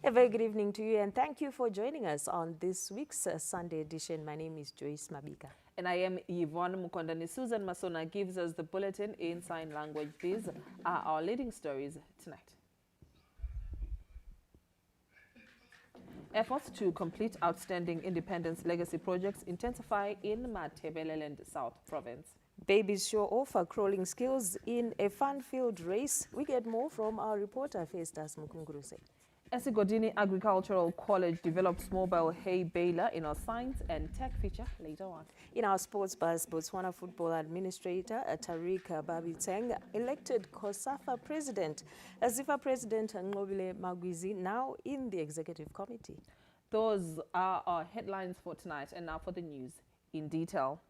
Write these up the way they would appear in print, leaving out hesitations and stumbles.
A very good evening to you and thank you for joining us on this week's Sunday edition. My name is Joyce Mabika. And I am Yvonne Mukondani. Susan Masona gives us the bulletin in sign language. These are our leading stories tonight. Efforts to complete outstanding independence legacy projects intensify in Matabeleland South Province. Babies show off crawling skills in a fun-filled race. We get more from our reporter, Festus Mukunguruse. Esigodini Agricultural College develops mobile hay baler in our science and tech feature later on. In our sports buzz, Botswana football administrator Tariq Babiteng elected COSAFA president. ZIFA president Nqobile Magwizi now in the executive committee. Those are our headlines for tonight, and now for the news in detail.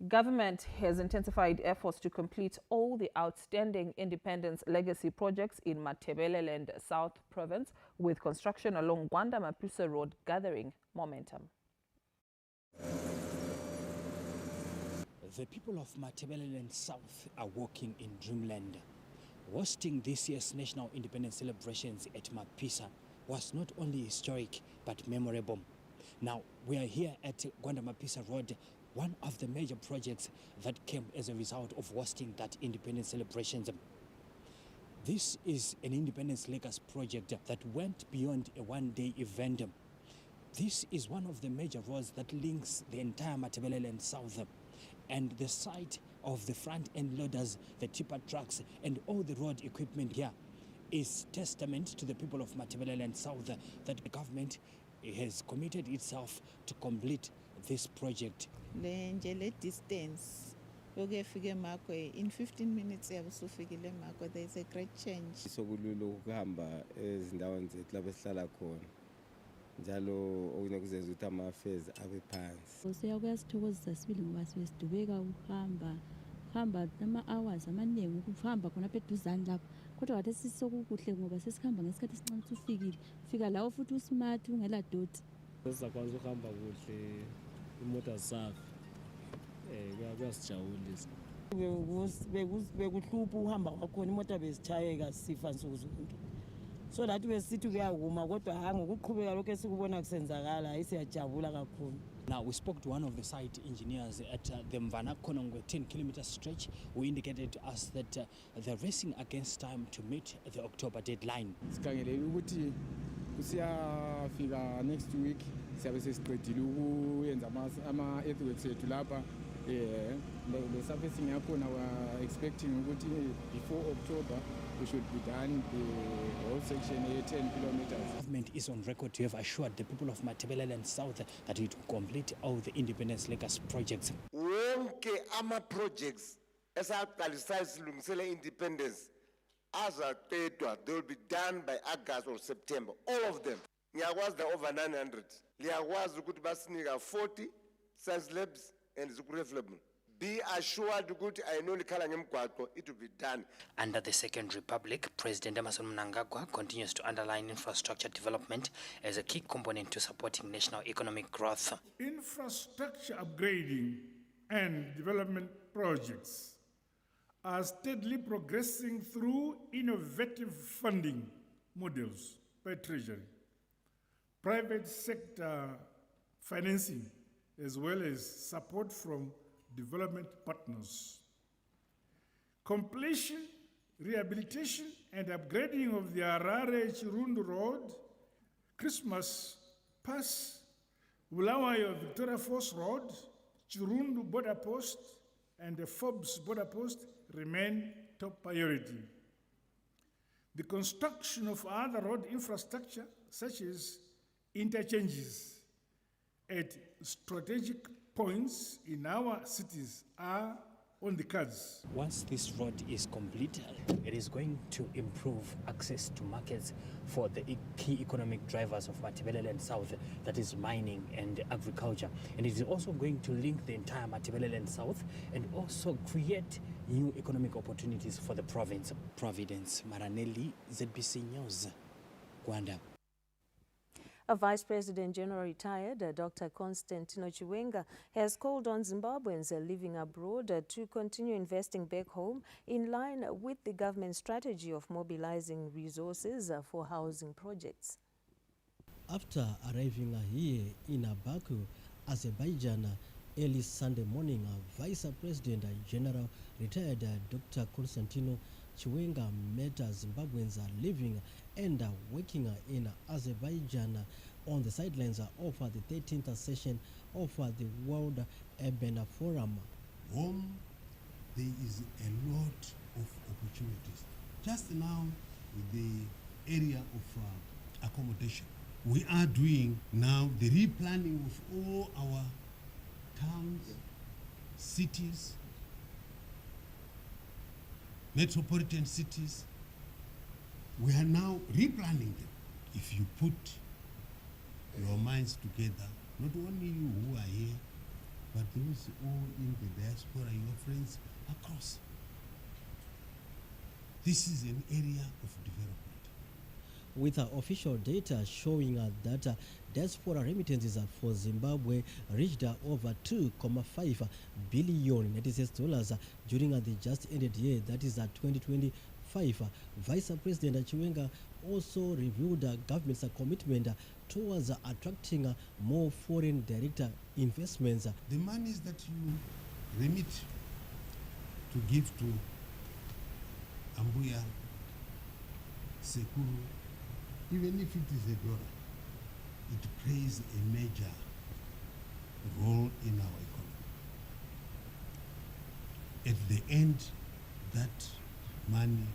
Government has intensified efforts to complete all the outstanding independence legacy projects in Matabeleland South Province, with construction along Gwanda Mapusa Road gathering momentum. The people of Matabeleland South are walking in dreamland. Hosting this year's national independence celebrations at Mapusa was not only historic but memorable. Now, we are here at Gwanda Mapusa Road, one of the major projects that came as a result of hosting that independence celebrations. This is an independence legacy project that went beyond a one-day event. This is one of the major roads that links the entire Matabeleland South, and the site of the front-end loaders, the tipper trucks, and all the road equipment here is testament to the people of Matabeleland South that the government has committed itself to complete this project. Le distance in 15 minutes there's a great change. Sokulula ukuhamba ezindaweni zethu lapho esihlala khona njalo okunokuzenza ukuthi ama-affairs abe phansi. Siyakuyasithokozisa sibili ngoba sibesidubeka ukuhamba ama-hours amaningi ukuhamba khona apha eduzane lapho, kodwa kade sisokukuhle ngoba sesikhamba ngesikhathi esincane ufikile fika lawo futhi usmart ungela doti. Sizakwazi ukuhamba kuhle imoto zafi kuyasijabulisa. Bekuhlupha uhamba kwakhona imoto bezitshayeka sifa nsuku zonke, so that besithi kuyakuma kodwa ha ngokuqhubeka lokho esikubona kusenzakala ayisiyajabula kakhulu. Now, we spoke to one of the site engineers at the Mvana Konongwe 10-kilometer stretch, who indicated to us that they're racing against time to meet the October deadline. Sikhangelele ukuthi kusiyafika next week siyabe sesiqedile ukuyenza ama-earthworks ethu lapha. The surfacing yakhona we are expecting ukuthi before October we should be done the whole section 10 kilometers. The government is on record to have assured the people of Matabeleland South that it will complete all the independence legacy projects. Wonke ama-projects esaqalisayo silungisele independence azaqedwa, they will be done by August or September, all of them. Ngiyakwazi the over 900. Liyakwazi ukuthi basinika 40 science labs and zikurevelable. Be assured ukuthi ayinolikhala ngemgwaqo, it will be done. Under the Second Republic, President Emmerson Mnangagwa continues to underline infrastructure development as a key component to supporting national economic growth. Infrastructure upgrading and development projects are steadily progressing through innovative funding models by Treasury, private sector financing, as well as support from development partners. Completion, rehabilitation, and upgrading of the Harare-Chirundu Road, Christmas Pass, Bulawayo Victoria Falls Road, Chirundu Border Post, and the Forbes Border Post remain top priority. The construction of other road infrastructure, such as interchanges at strategic points in our cities, are on the cards. Once this road is complete, it is going to improve access to markets for the key economic drivers of Matabeleland South, that is mining and agriculture. And it is also going to link the entire Matabeleland South and also create new economic opportunities for the province. Providence Maranelli, ZBC News, Gwanda. A Vice President General retired, Dr. Constantino Chiwenga, has called on Zimbabweans living abroad to continue investing back home in line with the government strategy of mobilizing resources for housing projects. After arriving here in Baku, Azerbaijan, early Sunday morning, Vice President General retired Dr. Constantino Chiwenga met Zimbabweans living and working in Azerbaijan on the sidelines of the 13th session of the World Urban Forum. Home, there is a lot of opportunities. Just now, the area of accommodation. We are doing now the replanning of all our towns, cities, metropolitan cities. We are now replanning them. If you put your minds together, not only you who are here, but those all in the diaspora, your friends across. This is an area of development. With official data showing that diaspora remittances for Zimbabwe reached over $2.5 billion during the just ended year, that is 2025. Vice President Chiwenga also reviewed the government's commitment towards attracting more foreign direct investments. The monies that you remit to give to Ambuya, Sekuru, even if it is $1, it plays a major role in our economy. At the end, that money,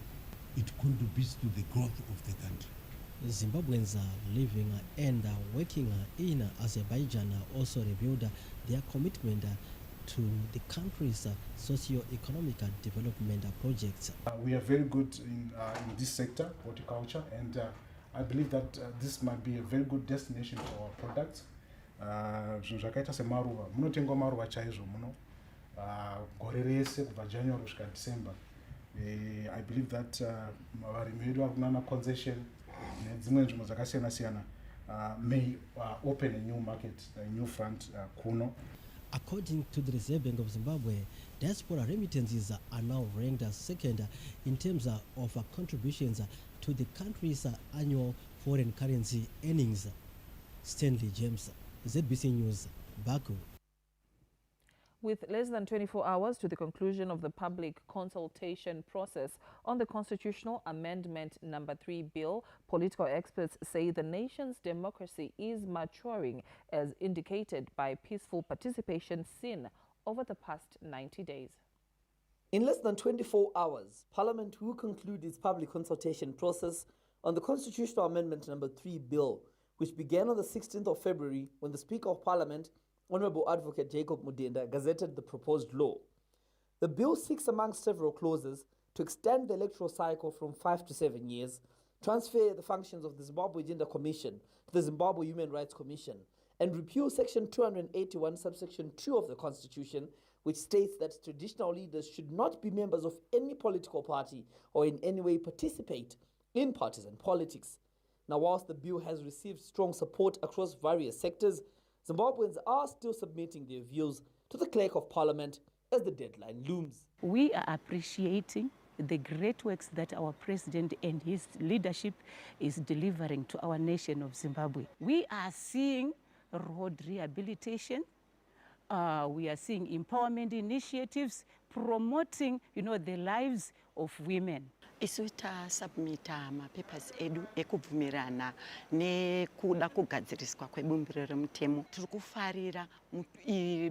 it contributes to the growth of the country. Zimbabweans living and working in Azerbaijan also revealed their commitment to the country's socio-economic development projects. We are very good in this sector, horticulture, and I believe that this might be a very good destination for our products. Zvakaita semaruva, munotengwa maruva chaizvo muno gore rese kubva January kusvika December. I believe that varimi vedu vari kunana concession nedzimwe nzvimbo dzakasiyana siyana may open a new market, a new front kuno. According to the Reserve Bank of Zimbabwe, diaspora remittances are now ranked second in terms of contributions to the country's annual foreign currency earnings. Stanley James, ZBC News, Baku. With less than 24 hours to the conclusion of the public consultation process on the Constitutional Amendment Number 3 bill, political experts say the nation's democracy is maturing as indicated by peaceful participation seen over the past 90 days. In less than 24 hours, Parliament will conclude its public consultation process on the Constitutional Amendment Number 3 bill, which began on the 16th of February when the Speaker of Parliament, Honorable Advocate Jacob Mudenda, gazetted the proposed law. The bill seeks, among several clauses, to extend the electoral cycle from 5 to 7 years, transfer the functions of the Zimbabwe Gender Commission to the Zimbabwe Human Rights Commission, and repeal Section 281, subsection 2 of the Constitution, which states that traditional leaders should not be members of any political party or in any way participate in partisan politics. Now, whilst the bill has received strong support across various sectors, Zimbabweans are still submitting their views to the Clerk of Parliament as the deadline looms. We are appreciating the great works that our President and his leadership is delivering to our nation of Zimbabwe. We are seeing road rehabilitation. We are seeing empowerment initiatives promoting, the lives of women. Isu tasubmita mapapers edu ekubvumirana nekuda kugadziriswa kwebumbiro remutemo. Tiri kufarira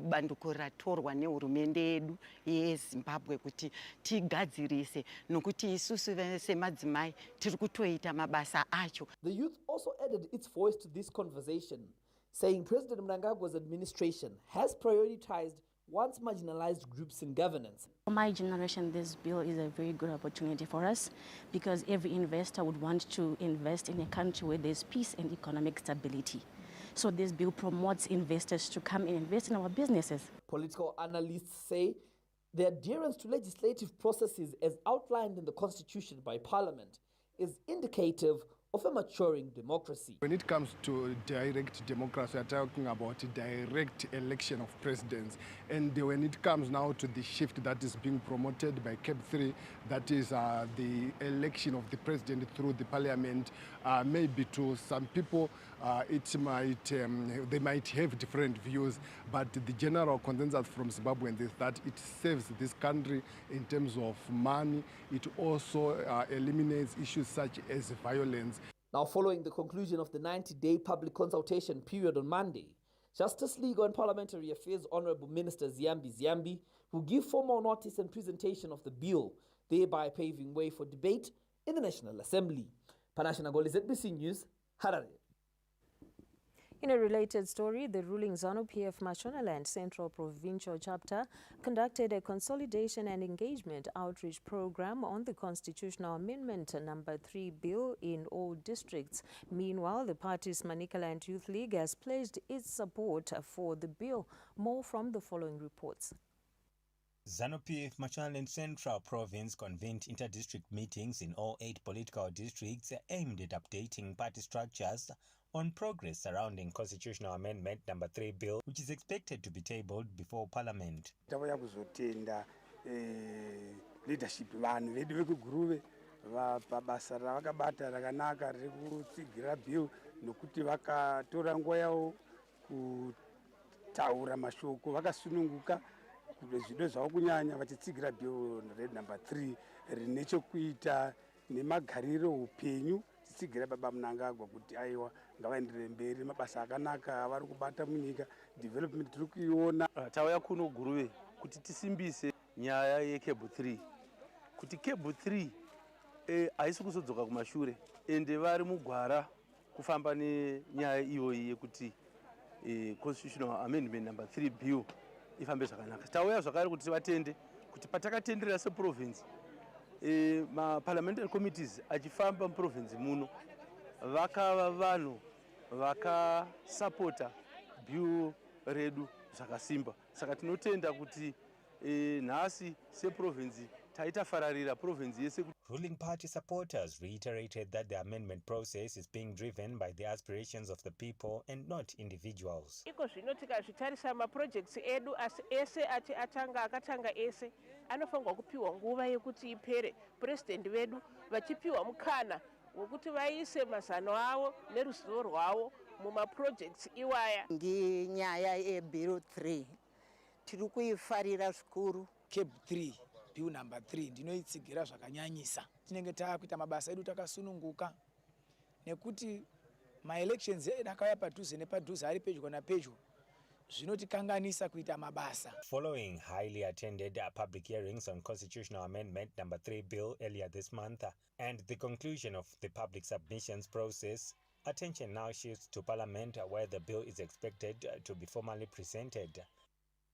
bandiko ratorwa nehurumende yedu yeZimbabwe kuti tigadzirise nokuti isusu semadzimai tiri kutoita mabasa acho. The youth also added its voice to this conversation, saying President Mnangagwa's administration has prioritized once marginalized groups in governance. For my generation, this bill is a very good opportunity for us because every investor would want to invest in a country where there's peace and economic stability. So this bill promotes investors to come and invest in our businesses. Political analysts say the adherence to legislative processes as outlined in the Constitution by Parliament is indicative of a maturing democracy. When it comes to direct democracy, we are talking about direct election of presidents. And when it comes now to the shift that is being promoted by CAP 3, that is the election of the president through the parliament, maybe to some people they might have different views, but the general consensus from Zimbabweans is that it saves this country in terms of money. It also eliminates issues such as violence. Now, following the conclusion of the 90-day public consultation period on Monday, Justice, Legal and Parliamentary Affairs Honourable Minister Ziyambi will give formal notice and presentation of the bill, thereby paving way for debate in the National Assembly. Panashe Nagoli, ZBC News, Harare. In a related story, the ruling ZANU-PF Mashonaland Central Provincial Chapter conducted a consolidation and engagement outreach program on the Constitutional Amendment number 3 bill in all districts. Meanwhile, the party's Manicaland Youth League has pledged its support for the bill. More from the following reports. ZANU-PF Mashonaland Central Province convened inter-district meetings in all 8 political districts aimed at updating party structures on progress surrounding Constitutional Amendment number 3 bill, which is expected to be tabled before Parliament. Leadership vanhu vedu vekuguruve pabasa ravakabata rakanaka rekutsigira bill nokuti vakatora nguva yavo kutaura mashoko vakasununguka zvido zvavo kunyanya vachitsigira bill red number 3 rine chokuita nemagariro upenyu titsigira baba Mnangagwa kuti aiwa ngavaenderere mberi mabasa akanaka avari kubata munyika development tiri kuiona. Tauya kuno Guruve kuti tisimbise nyaya yeCable 3 kuti Cable 3 haisi kuzodzoka kumashure ende vari mugwara kufamba nenyaya iyoyi yekuti Constitutional Amendment number 3 bill ifambe zvakanaka. Tauya zvakare kuti vatende kuti patakatenderera seprovince ma-parliamentary committees achifamba muprovince muno vakava vanhu vakasapota bill redu zvakasimba. Saka tinotenda kuti nhasi seprovince taita fararira province yese. Ruling party supporters reiterated that the amendment process is being driven by the aspirations of the people and not individuals. Iko zvino tikazvitarisa maprojects edu asi ese akatanga ese anofanirwa kupiwa nguva yekuti ipere. President vedu vachipiwa mukana wokuti vaise mazano avo neruzivo rwavo mumaprojects iwaya. Ngenyaya yebill 3 tiri kuifarira zvikuru. Cable 3 bill number 3 ndinoitsigira zvakanyanyisa. Tinenge taakuita mabasa edu takasununguka nekuti ma-elections edu akauya padhuze nepadhuze ari pedyo napedyo zvinotikanganisa kuita mabasa. Following highly attended public hearings on Constitutional Amendment number 3 bill earlier this month and the conclusion of the public submissions process, attention now shifts to Parliament where the bill is expected to be formally presented.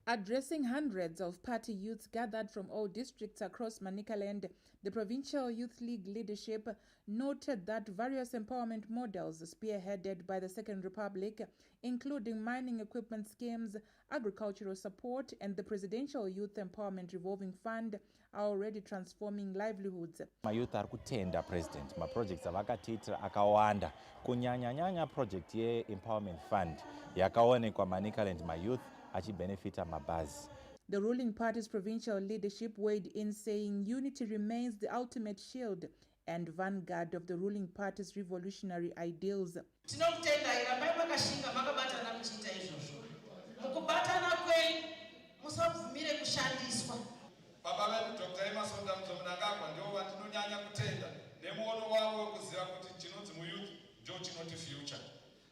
Addressing hundreds of party youths gathered from all districts across Manicaland, the Provincial Youth League leadership noted that various empowerment models spearheaded by the Second Republic, including mining equipment schemes, agricultural support, and the Presidential Youth Empowerment Revolving Fund, are already transforming livelihoods. Mayouth ari kutenda president maprojects avakatiitira akawanda kunyanya project ye-empowerment fund yakaonekwa Manicaland mayouth achibenefita mabazi. The ruling party's provincial leadership weighed in, saying unity remains the ultimate shield and vanguard of the ruling party's revolutionary ideals. Tinokutenda irambai makashinga makabatana muchiita izvozvo. Mukubatana kwenyu musabvumire kushandiswa. Baba vedu Dr. Emerson Mnangagwa ndivo vatinonyanya kutenda nemuono wavo wekuziva kuti chinonzi muyouth ndicho chinoti future.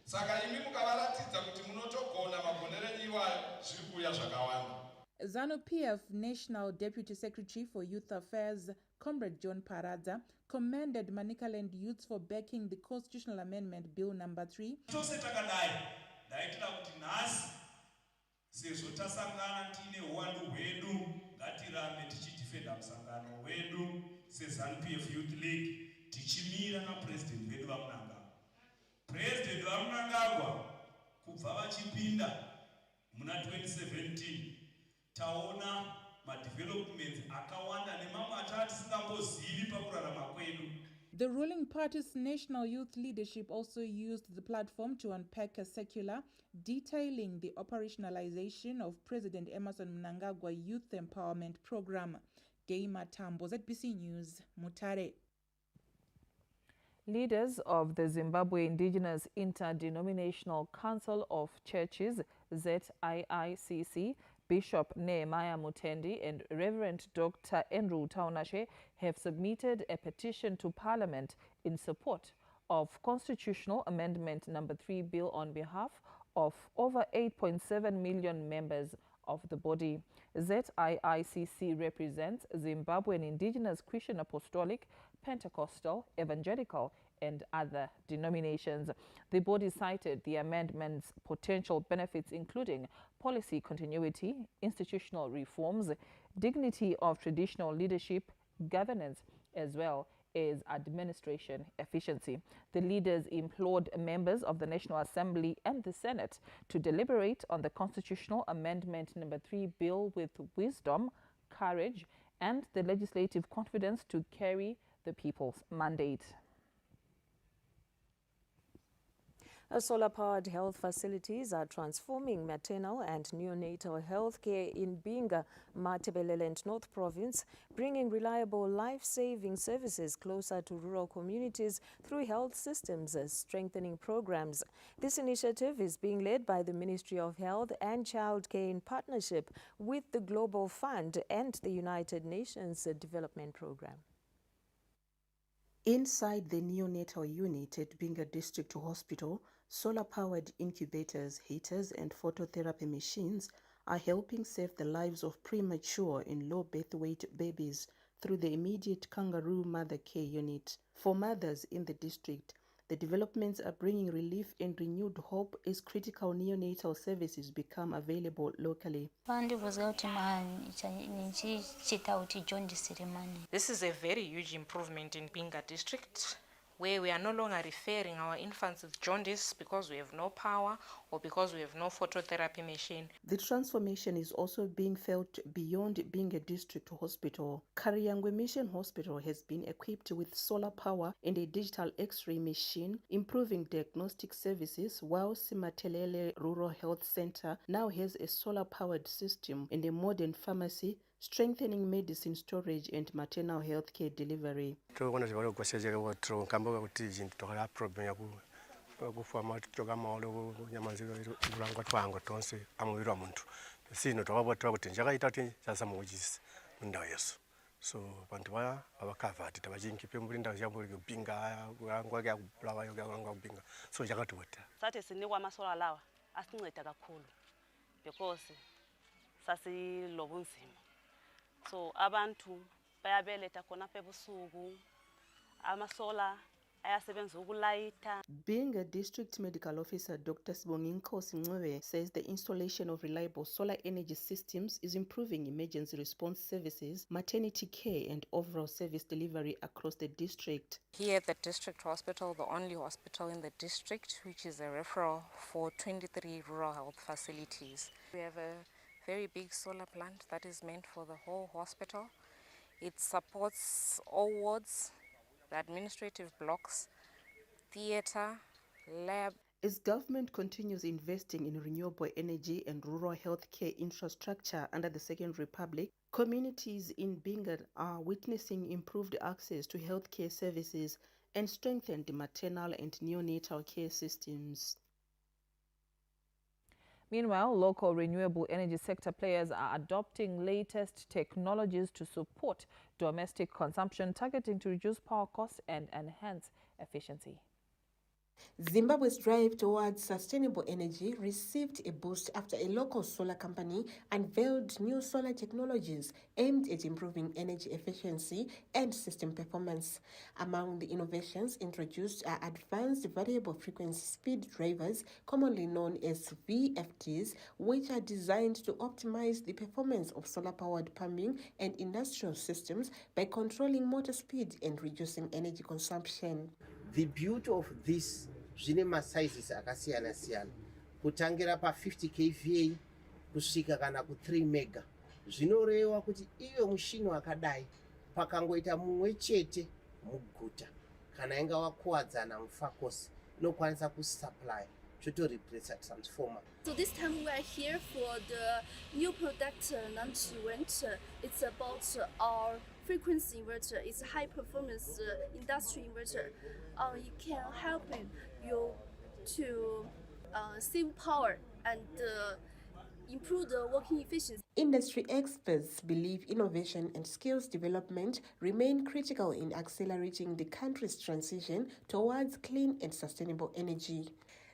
Saka imi mukavaratidza kuti munotogona magonereni iwayo zviri kuuya zvakawanda. ZANU-PF National Deputy Secretary for Youth Affairs, Comrade John Paradza, commended Manicaland youths for backing the Constitutional Amendment Bill number 3. Tose takadai ndaitira kuti nhasi sezvo tasangana tine uwandu hwedu ngatirambe tichidifenda musangano wedu seZANU-PF Youth League tichimira napresident vedu vaMnangagwa. President vaMnangagwa kubva vachipinda muna 2017 taona madevelopments akawanda nemamwe atava tisingambozivi pakurarama kwedu The ruling party's national youth leadership also used the platform to unpack a circular detailing the operationalization of President Emmerson Mnangagwa Youth Empowerment Program. Gaima Tambo, ZBC News, Mutare. Leaders of the Zimbabwe Indigenous Interdenominational Council of Churches, ZIICC, Bishop Nehemiah Mutendi and Reverend Dr. Andrew Taunashe have submitted a petition to Parliament in support of Constitutional Amendment Number 3 bill on behalf of over 8.7 million members of the body. ZIICC represents Zimbabwean Indigenous Christian Apostolic, Pentecostal, Evangelical, and other denominations. The body cited the amendment's potential benefits, including policy continuity, institutional reforms, dignity of traditional leadership, governance, as well as administration efficiency. The leaders implored members of the National Assembly and the Senate to deliberate on the Constitutional Amendment Number 3 bill with wisdom, courage, and the legislative confidence to carry the people's mandate. Solar-powered health facilities are transforming maternal and neonatal health care in Binga, Matabeleland North Province, bringing reliable life-saving services closer to rural communities through health systems strengthening programs. This initiative is being led by the Ministry of Health and Child Care in partnership with the Global Fund and the United Nations Development Programme. Inside the neonatal unit at Binga District Hospital, solar-powered incubators, heaters and phototherapy machines are helping save the lives of premature and low birth weight babies through the immediate kangaroo mother care unit. For mothers in the district, the developments are bringing relief and renewed hope as critical neonatal services become available locally. This is a very huge improvement in Binga district, where we are no longer referring our infants with jaundice because we have no power or because we have no phototherapy machine. The transformation is also being felt beyond Binga District Hospital. Kariangwe Mission Hospital has been equipped with solar power and a digital X-ray machine, improving diagnostic services, while Simatelele Rural Health Center now has a solar-powered system and a modern pharmacy, strengthening medicine storage and maternal health care delivery. So bantu baya abakavati tabajinkipe mulinda jambo Binga ngwake yakubulawa Binga so jakatuweta sathi sinikwa amasola lawa asinceda kakhulu because sasilobunzima so abantu bayabeletha khona ebusuku amasola ayasebenza ukulayitha. Being a district medical officer, Dr. Sibonginkosi Ncube says the installation of reliable solar energy systems is improving emergency response services, maternity care and overall service delivery across the district. Here at the district hospital, the only hospital in the district which is a referral for 23 rural health facilities. We have a very big solar plant that is meant for the whole hospital. It supports all wards, the administrative blocks, theatre, lab. As government continues investing in renewable energy and rural healthcare infrastructure under the Second Republic, communities in Binga are witnessing improved access to healthcare services and strengthened maternal and neonatal care systems. Meanwhile, local renewable energy sector players are adopting latest technologies to support domestic consumption, targeting to reduce power costs and enhance efficiency. Zimbabwe's drive towards sustainable energy received a boost after a local solar company unveiled new solar technologies aimed at improving energy efficiency and system performance. Among the innovations introduced are advanced variable frequency speed drivers, commonly known as VFDs, which are designed to optimize the performance of solar-powered pumping and industrial systems by controlling motor speed and reducing energy consumption. The beauty of this zvine masizes akasiyana siyana kutangira pa 50 kVA kusvika kana ku 3 mega zvinoreva kuti iwe mushini wakadai pakangoita mumwe chete muguta kana inga wakuwadzana mufakosi inokwanisa kusupply replace transformer. So this time we are here for the new product launch event. It's about our frequency inverter. It's a high performance industry inverter. It can help you to save power and improve the working efficiency. Industry experts believe innovation and skills development remain critical in accelerating the country's transition towards clean and sustainable energy.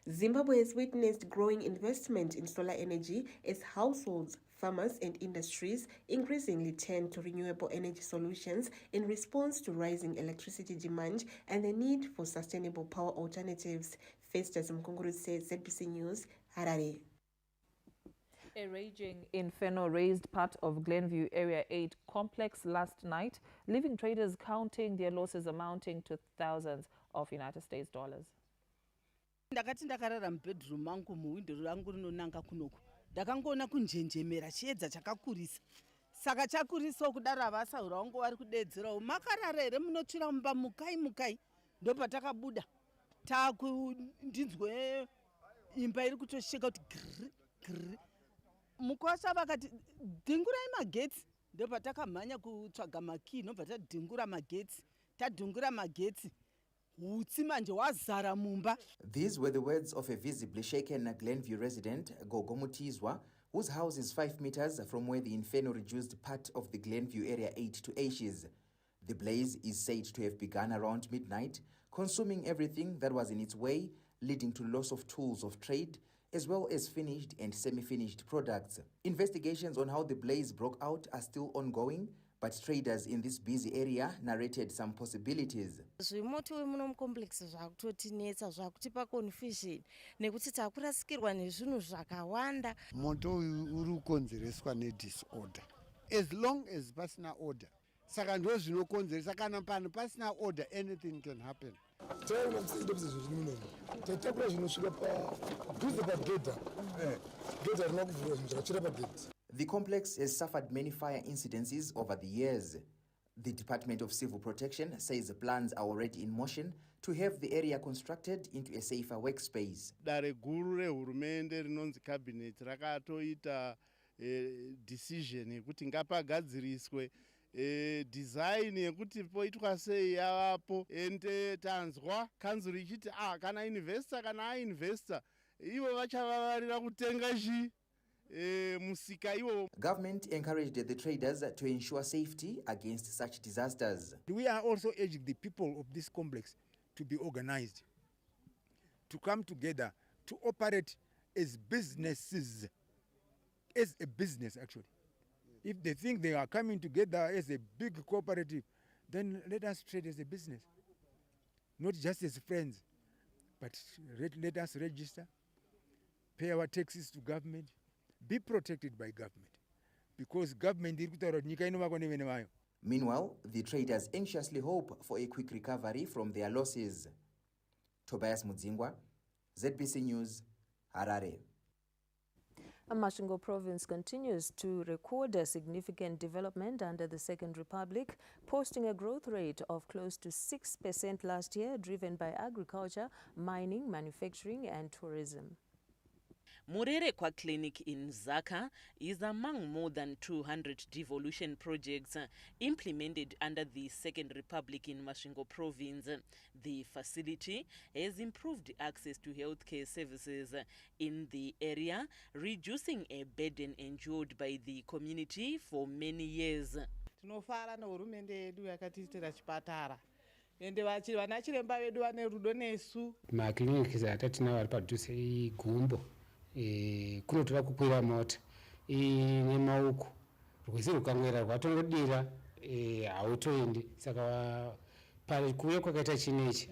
Zimbabwe has witnessed growing investment in solar energy as households, farmers, and industries increasingly turn to renewable energy solutions in response to rising electricity demand and the need for sustainable power alternatives. Festus Mkunguru says, ZBC News, Harare. A raging inferno razed part of Glenview Area 8 complex last night, leaving traders counting their losses amounting to thousands of United States dollars. Ndakati ndakarara mubedroom mangu muwindo rangu rinonanga kunoku ndakangoona kunjenjemera chiedza chakakurisa saka chakurisa kudaro avasaura wangu vari kudedzerawo makarara here munotsvira mumba mukai ndopatakabuda takundinzwe imba iri kutosheka kuti giri mukwasha vakati dhingurai magetsi ndopatakamhanya kutsvaga makii nobva tadhingura magetsi tadhingura magetsi. These were the words of a visibly shaken Glenview resident, Gogo Mutizwa, whose house is 5 meters from where the inferno reduced part of the Glenview Area 8 to ashes. The blaze is said to have begun around midnight, consuming everything that was in its way, leading to loss of tools of trade, as well as finished and semi-finished products. Investigations on how the blaze broke out are still ongoing, but traders in this busy area narrated some possibilities. Zvimoto muno complex zvakutotinetsa zvakutipa confusion nekuti takurasikirwa nezvinhu zvakawanda. Moto uri kukonzereswa nedisorder. As long as pasina order. Saka ndo zvinokonzeresa kana pano pasina order anything can happen. The complex has suffered many fire incidences over the years. The Department of Civil Protection says plans are already in motion to have the area constructed into a safer workspace. Dare guru rehurumende rinonzi cabinet rakatoita decision yekuti ngapagadziriswe design yekuti poitwa sei yavapo ende tanzwa council ichiti kana investor kana investor ivo vachavavarira kutenga chi. Government encouraged the traders to ensure safety against such disasters. We are also urging the people of this complex to be organized, to come together, to operate as businesses, as a business actually. If they think they are coming together as a big cooperative, then let us trade as a business, not just as friends, but let us register, pay our taxes to government, be protected by government, because government. Meanwhile, the traders anxiously hope for a quick recovery from their losses. Tobias Mudzingwa, ZBC News, Harare. Masvingo province continues to record a significant development under the Second Republic, posting a growth rate of close to 6% last year, driven by agriculture, mining, manufacturing and tourism. Murerekwa Clinic in Zaka is among more than 200 devolution projects implemented under the Second Republic in Masvingo province. The facility has improved access to healthcare services in the area, reducing a burden endured by the community for many years. Tinofara nehurumende yedu yakatiitira chipatara. Ende vana chiremba vedu vane rudo nesu. Maclinics atatina vari padhuze igumbo. Kunotova kukwira mota nemaoko rwese rukangwera rwatongodira hautoendi saka kuuya kwakaita chinechi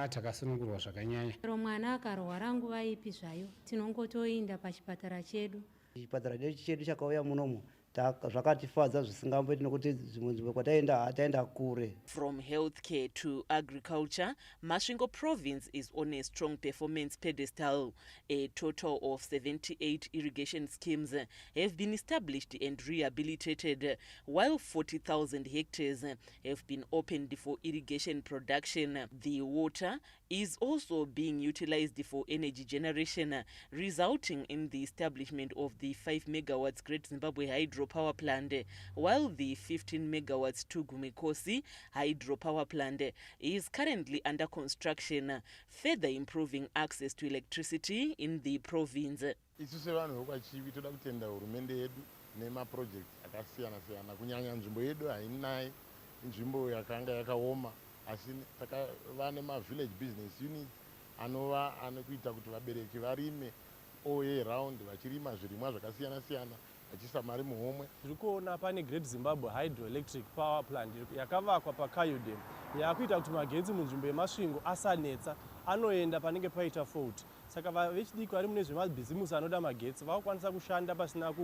takasunungurwa zvakanyanya. Mwana akarwara nguva ipi zvayo tinongotoenda pachipatara chedu. Chipatara chedu chakauya munomu zvakatifadza zvisingamboiti nokuti dzimwe nzvimbo kwataenda kure. From healthcare to agriculture, Masvingo province is on a strong performance pedestal. A total of 78 irrigation schemes have been established and rehabilitated, while 40,000 hectares have been opened for irrigation production. The water is also being utilized for energy generation, resulting in the establishment of the 5 megawatts Great Zimbabwe hydropower plant, while the 15 megawatts Tugumikosi hydropower plant is currently under construction, further improving access to electricity in the province. Isu sevanhu vokwachivi toda kutenda hurumende yedu nemaproject akasiyana siyana kunyanya nzvimbo yedu hainai nzvimbo yakanga yakaoma asi takava nema-village business units anova anokuita kuti vabereki varime all year round vachirima zvirimwa zvakasiyana siyana vachisa mari muhomwe. Tiri kuona pane Great Zimbabwe hydroelectric power plant yakavakwa paKayodem yakuita kuti magetsi munzvimbo yeMasvingo asanetsa anoenda panenge paita fault. Saka vechidiki vari mune zvemabhizimusi anoda magetsi vakukwanisa kushanda pasina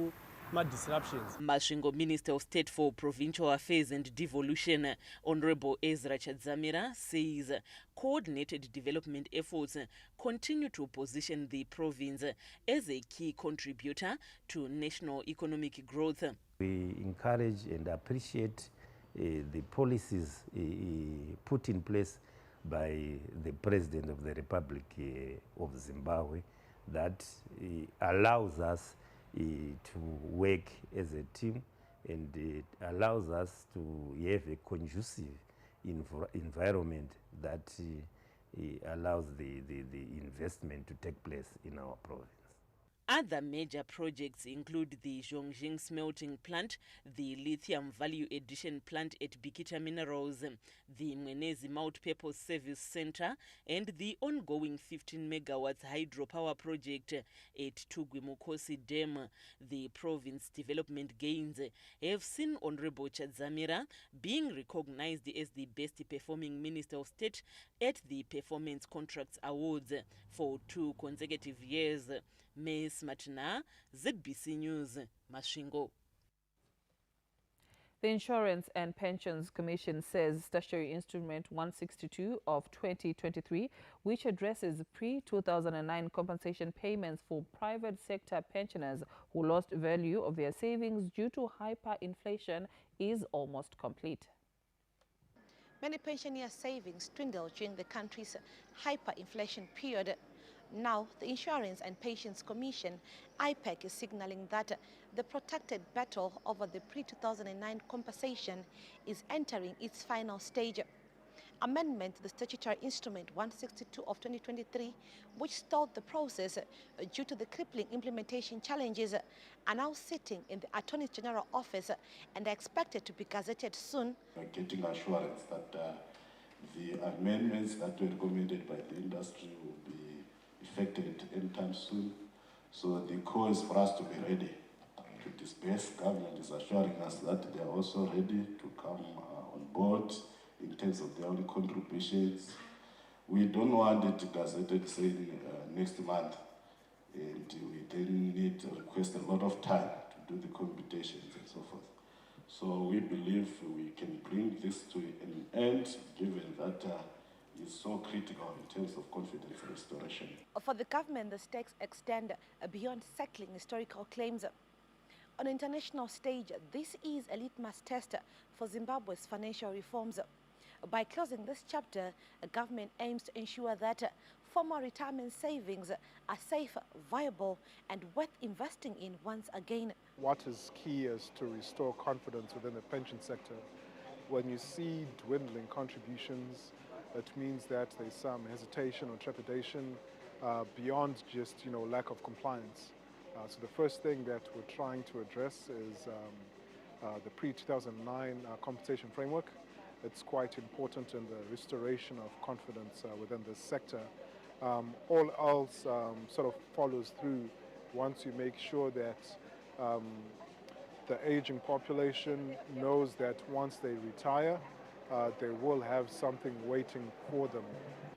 disruptions. Masvingo Minister of State for Provincial Affairs and Devolution, Honorable Ezra Chadzamira, says coordinated development efforts continue to position the province as a key contributor to national economic growth. We encourage and appreciate the policies put in place by the President of the Republic of Zimbabwe that allows us to work as a team, and it allows us to have a conducive environment that allows the investment to take place in our province. Other major projects include the Zhongjing smelting plant, the lithium value addition plant at Bikita Minerals, the Mwenezi multi-purpose service center, and the ongoing 15 megawatts hydropower project at Tugwimukosi Dam. The province development gains have seen Honorable Chadzamira being recognized as the best performing Minister of State at the Performance Contracts Awards for 2 consecutive years. Ms. Matina, ZBC News, Masvingo. The Insurance and Pensions Commission says Statutory Instrument 162 of 2023, which addresses pre-2009 compensation payments for private sector pensioners who lost value of their savings due to hyperinflation, is almost complete. Many pensioner savings dwindled during the country's hyperinflation period. Now, the Insurance and Pensions Commission, IPEC, is signaling that the protracted battle over the pre-2009 compensation is entering its final stage. Amendment to the Statutory Instrument 162 of 2023, which stalled the process due to the crippling implementation challenges, are now sitting in the Attorney General office and are expected to be gazetted soon. We're getting assurance that the amendments that were recommended by the industry will be effected anytime soon. So the call is for us to be ready to disperse. Government is assuring us that they are also ready to come on board in terms of their own contributions. We don't want it gazetted saying next month, and we then need to request a lot of time to do the computations and so forth. So we believe we can bring this to an end, given that is so critical in terms of confidence restoration. For the government, the stakes extend beyond settling historical claims. On an international stage, this is a litmus test for Zimbabwe's financial reforms. By closing this chapter, the government aims to ensure that former retirement savings are safe, viable, and worth investing in once again. What is key is to restore confidence within the pension sector. When you see dwindling contributions, it means that there's some hesitation or trepidation beyond just lack of compliance. So the first thing that we're trying to address is the pre-2009 compensation framework. It's quite important in the restoration of confidence within this sector. All else sort of follows through once you make sure that the aging population knows that once they retire, they will have something waiting for them.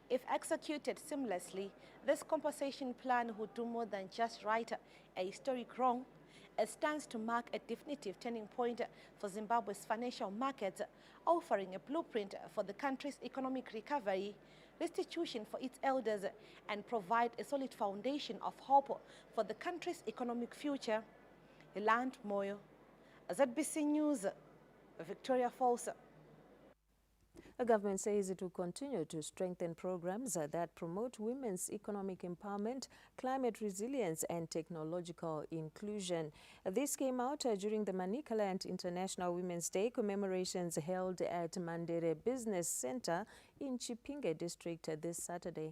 If executed seamlessly, this compensation plan would do more than just right a historic wrong. It stands to mark a definitive turning point for Zimbabwe's financial markets, offering a blueprint for the country's economic recovery, restitution for its elders, and provide a solid foundation of hope for the country's economic future. Iland Moyo, ZBC News, Victoria Falls. The government says it will continue to strengthen programs that promote women's economic empowerment, climate resilience, and technological inclusion. This came out during the Manicaland International Women's Day commemorations held at Mandere Business Center in Chipinge District this Saturday.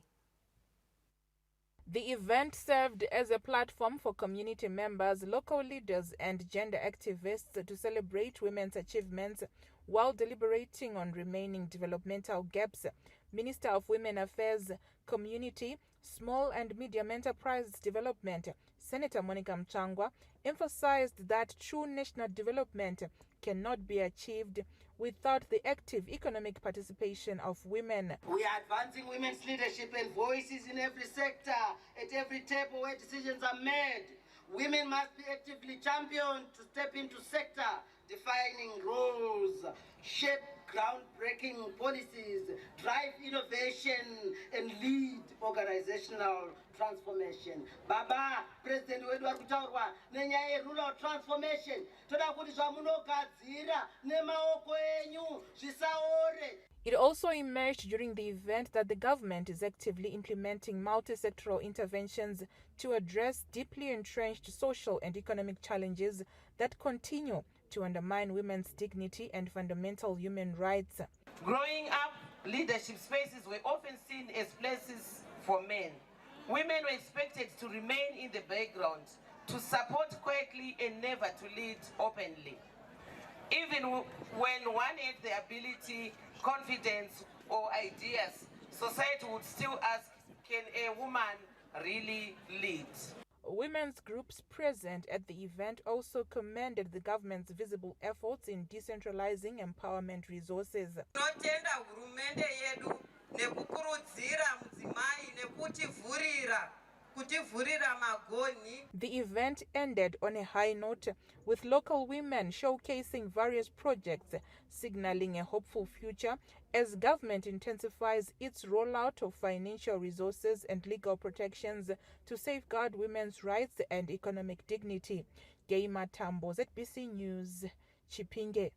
The event served as a platform for community members, local leaders, and gender activists to celebrate women's achievements while deliberating on remaining developmental gaps. Minister of Women Affairs, Community, Small and Medium Enterprise Development, Senator Monica Mchangwa, emphasized that true national development cannot be achieved without the active economic participation of women. We are advancing women's leadership and voices in every sector, at every table where decisions are made. Women must be actively championed to step into sector defining roles, shape groundbreaking policies, drive innovation, and lead organizational transformation. Baba, President Edward Kutaurwa, nenyaya rural transformation. Toda kuti zvamunogadzira nemaoko enyu zvisaore. It also emerged during the event that the government is actively implementing multi-sectoral interventions to address deeply entrenched social and economic challenges that continue to undermine women's dignity and fundamental human rights. Growing up, leadership spaces were often seen as places for men. Women were expected to remain in the background, to support quietly and never to lead openly. Even when one had the ability, confidence, or ideas, society would still ask, can a woman really lead? Women's groups present at the event also commended the government's visible efforts in decentralizing empowerment resources. Tinotenda hurumende yedu nekukurudzira mudzimai kutivhurira magoni. The event ended on a high note, with local women showcasing various projects, signaling a hopeful future as government intensifies its rollout of financial resources and legal protections to safeguard women's rights and economic dignity. Geima Tambo, ZBC News, Chipinge.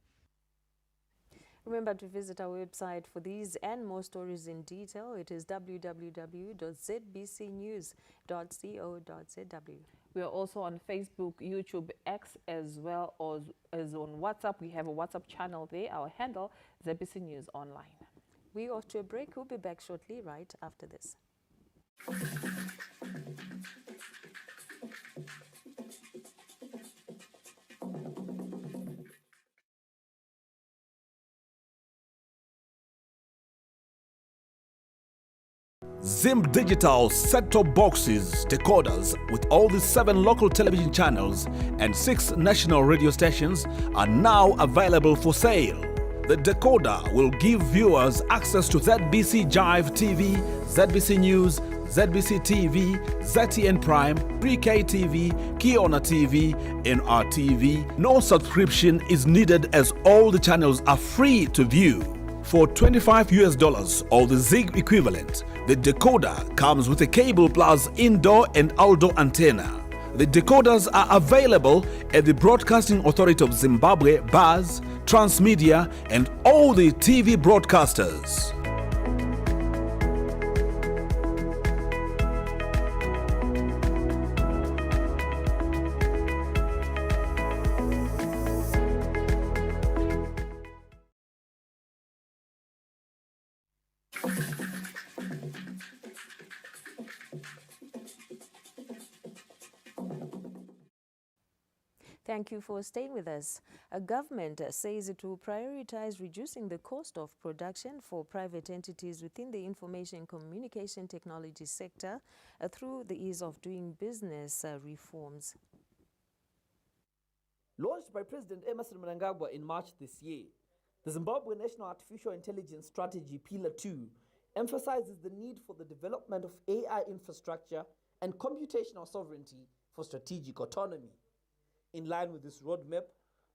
Remember to visit our website for these and more stories in detail. It is www.zbcnews.co.zw. We are also on Facebook, YouTube, X, as well as on WhatsApp. We have a WhatsApp channel there. Our handle, ZBC News Online. We off to a break. We'll be back shortly right after this. Zim Digital set-top boxes, decoders with all the 7 local television channels and 6 national radio stations are now available for sale. The decoder will give viewers access to ZBC Jive TV, ZBC News, ZBC TV, ZTN Prime, Pre-K TV, Kiona TV, NRTV. No subscription is needed as all the channels are free to view. For $25 or the Zig equivalent, the decoder comes with a cable plus indoor and outdoor antenna. The decoders are available at the Broadcasting Authority of Zimbabwe, BAZ, Transmedia, and all the TV broadcasters. Thank you for staying with us. A government says it will prioritize reducing the cost of production for private entities within the information communication technology sector through the ease of doing business reforms. Launched by President Emmerson Mnangagwa in March this year, the Zimbabwe National Artificial Intelligence Strategy Pillar 2 emphasizes the need for the development of AI infrastructure and computational sovereignty for strategic autonomy. In line with this roadmap,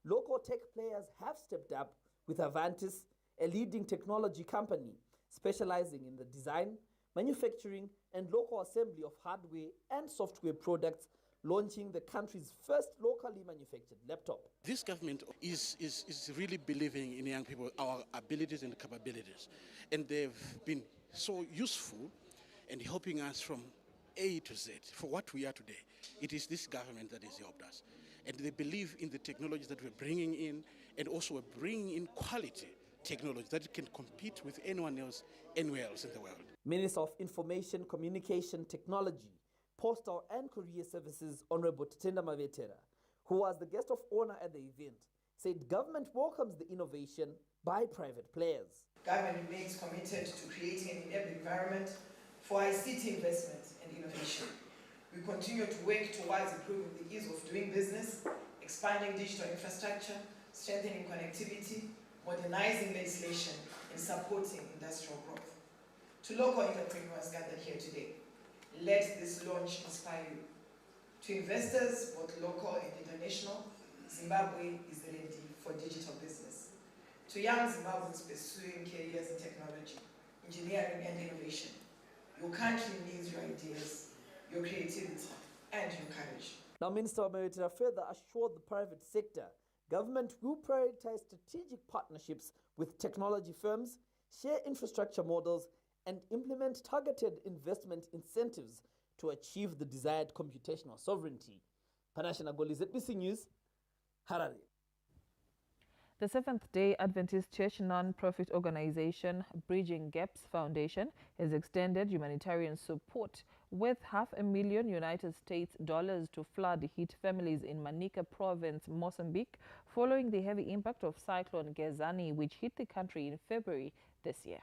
local tech players have stepped up with Avantis, a leading technology company specializing in the design, manufacturing, and local assembly of hardware and software products, launching the country's first locally manufactured laptop. This government is really believing in young people, our abilities and capabilities. And they've been so useful and helping us from A to Z. For what we are today, it is this government that has helped us. And they believe in the technologies that we're bringing in, and also we're bringing in quality technology that can compete with anyone else, anywhere else in the world. Minister of Information, Communication, Technology, Postal and Courier Services, Honorable Titenda Mavetera, who was the guest of honor at the event, said government welcomes the innovation by private players. Government remains committed to creating an enabling environment for ICT investment and innovation. We continue to work towards improving the ease of doing business, expanding digital infrastructure, strengthening connectivity, modernizing legislation, and supporting industrial growth. To local entrepreneurs gathered here today, let this launch inspire you. To investors, both local and international, Zimbabwe is ready for digital business. To young Zimbabweans pursuing careers in technology, engineering, and innovation, your country needs your ideas, your creativity, and your courage. Now, Minister Mavetera further assured the private sector government will prioritize strategic partnerships with technology firms, share infrastructure models, and implement targeted investment incentives to achieve the desired computational sovereignty. Panashe Nagoli, ZBC News, Harare. The Seventh-day Adventist Church non-profit organization Bridging Gaps Foundation has extended humanitarian support with $500,000 United States to flood-hit families in Manica Province, Mozambique, following the heavy impact of Cyclone Gezani, which hit the country in February this year.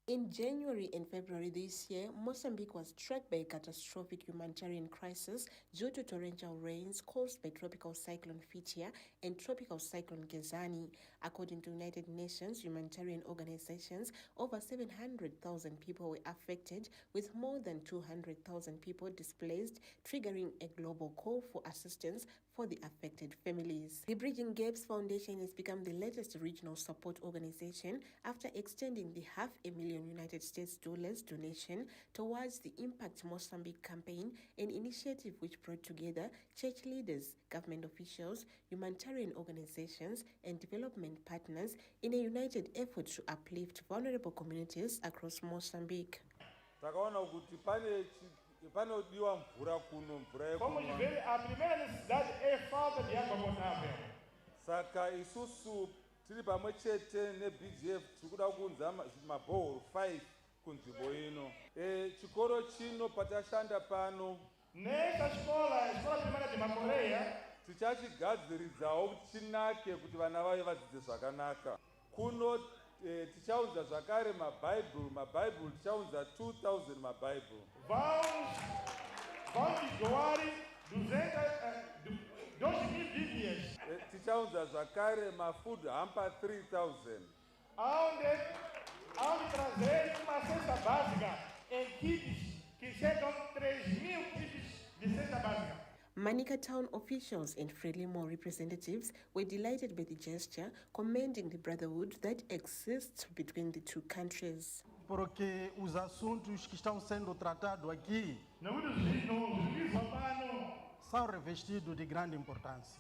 In January and February this year, Mozambique was struck by a catastrophic humanitarian crisis due to torrential rains caused by Tropical Cyclone Fitia and Tropical Cyclone Gezani. According to United Nations humanitarian organizations, over 700,000 people were affected, with more than 200,000 people displaced, triggering a global call for assistance for the affected families. The Bridging Gaps Foundation has become the latest regional support organization after extending the $500,000 United States donation towards the Impact Mozambique campaign, an initiative which brought together church leaders, government officials, humanitarian organizations, and development partners in a united effort to uplift vulnerable communities across Mozambique. Vamos ver a primeira necessidade é falta de água potável. Saka isusu tiri pamwe chete neBGF tikuda kuunza mabhoro 5 kunzvimbo ino. Chikoro chino patashanda pano. Nesta escola, a escola primária de Macoreia, tichachigadziridzawo kuti chinake kuti vana vave vadzidze zvakanaka. Kuno tichaunza zvakare mabhaibhuru tichaunza 2000 mabhaibhuru. Vamos doar 2.000 Bíblias. Tichaunza zvakare mafood hamper 3000. Aonde trazer uma cesta básica em kits que chegam 3.000 kits de cesta básica. Manica town officials and Frelimo representatives were delighted by the gesture, commending the brotherhood that exists between the two countries. Porque os assuntos que estão sendo tratados aqui são revestidos de grande importância.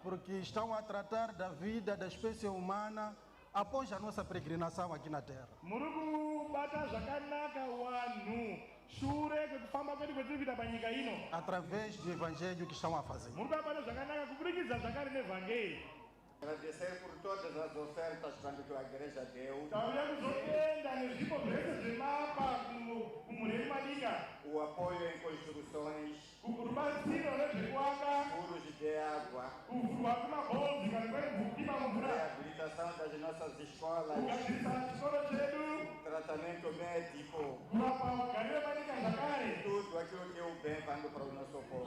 Porque estão a tratar da vida da espécie humana após a nossa peregrinação aqui na Terra. Através do evangelho que estão a fazer. Agradecer por todas as ofertas que a igreja deu. O apoio em construções. Furos de água. Reabilitação das nossas escolas. Tratamento médico. Tudo aquilo que é o bem vindo para o nosso povo.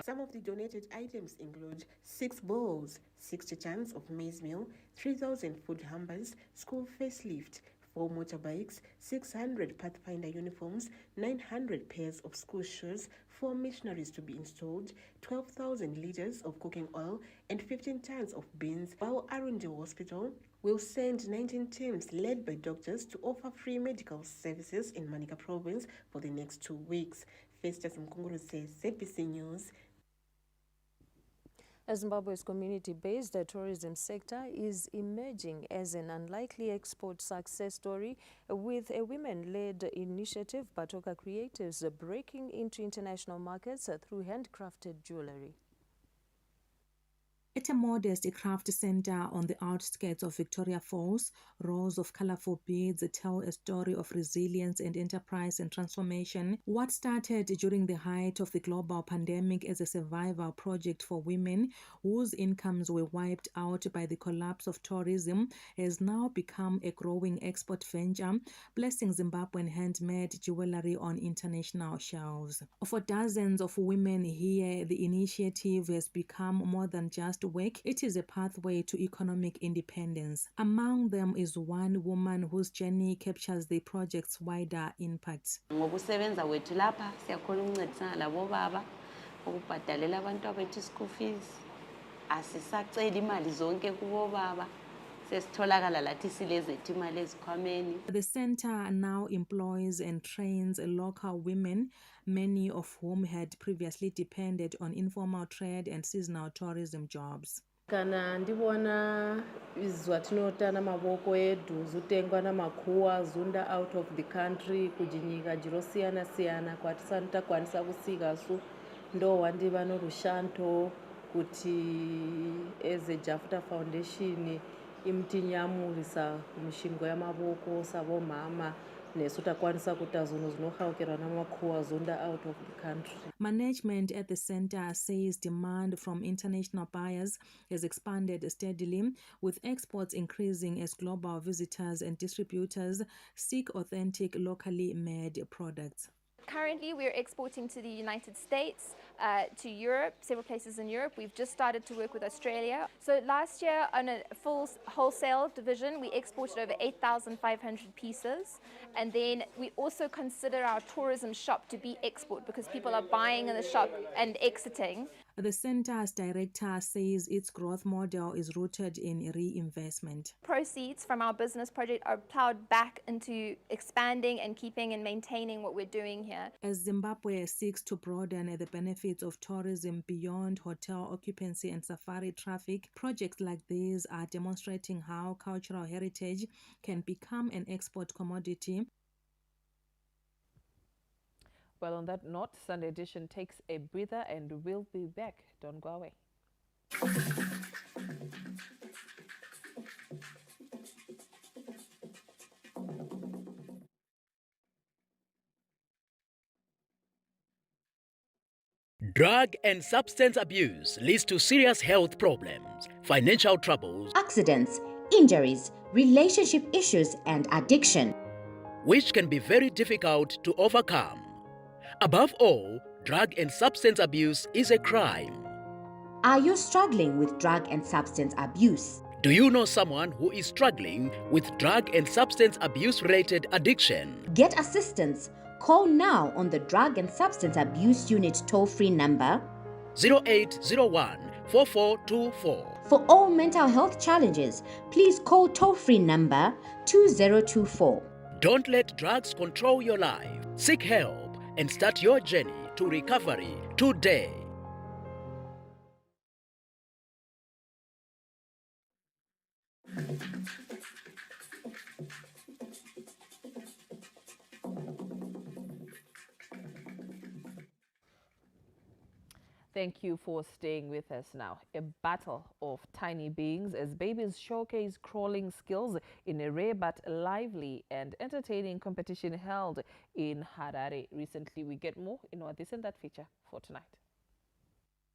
Some of the donated items include 6 bowls, 60 tons of maize meal, 3,000 food hampers, school facelift, 4 motorbikes, 600 Pathfinder uniforms, 900 pairs of school shoes, 4 missionaries to be installed, 12,000 litres of cooking oil, and 15 tons of beans, while Arundel Hospital will send 19 teams led by doctors to offer free medical services in Manica province for the next 2 weeks. Festus Mkunguru says, ZBC News. Zimbabwe's community-based tourism sector is emerging as an unlikely export success story, with a women-led initiative, Batoka Creatives, breaking into international markets through handcrafted jewelry. At a modest craft center on the outskirts of Victoria Falls, rows of colorful beads tell a story of resilience and enterprise and transformation. What started during the height of the global pandemic as a survival project for women whose incomes were wiped out by the collapse of tourism has now become a growing export venture, placing Zimbabwean handmade jewelry on international shelves. For dozens of women here, the initiative has become more than just work. It is a pathway to economic independence. Among them is one woman whose journey captures the project's wider impact. Ngokusebenza kwethu lapha siyakhona ukuncedisana labo baba ukubhadalela abantu abethu school fees. Asisacela imali zonke kubo baba. Sesitholakala lathi silezethu imali ezikhwameni. The center now employs and trains local women, many of whom had previously depended on informal trade and seasonal tourism jobs. Kana ndibona izwatinota namaboko edu zutengwa namakhuwa zunda out of the country kujinyika jirosiyana siyana kwatisanta kwanisa kusika su ndo wandiba norushanto kuti as a Jafta Foundation imtinyamurisa kumishingo yamaboko sabo mama nesutakwanisa kuti zvinhu zvinohaukira namakhuwa zunda out of the country. Management at the center says demand from international buyers has expanded steadily, with exports increasing as global visitors and distributors seek authentic, locally made products. Currently, we're exporting to the United States, to Europe, several places in Europe. We've just started to work with Australia. So last year, on a full wholesale division, we exported over 8,500 pieces. And then we also consider our tourism shop to be export because people are buying in the shop and exiting. The center's director says its growth model is rooted in reinvestment. Proceeds from our business project are plowed back into expanding and keeping and maintaining what we're doing here. As Zimbabwe seeks to broaden the benefits of tourism beyond hotel occupancy and safari traffic, projects like these are demonstrating how cultural heritage can become an export commodity. Well, on that note, Sunday Edition takes a breather and we'll be back. Don't go away. Drug and substance abuse leads to serious health problems, financial troubles, accidents, injuries, relationship issues, and addiction, which can be very difficult to overcome. Above all, drug and substance abuse is a crime. Are you struggling with drug and substance abuse? Do you know someone who is struggling with drug and substance abuse-related addiction? Get assistance. Call now on the Drug and Substance Abuse Unit toll-free number 0801 4424. For all mental health challenges, please call toll-free number 2024. Don't let drugs control your life. Seek help and start your journey to recovery today. Thank you for staying with us now. A battle of tiny beings as babies showcase crawling skills in a rare but lively and entertaining competition held in Harare. Recently, we get more in our This and That feature for tonight.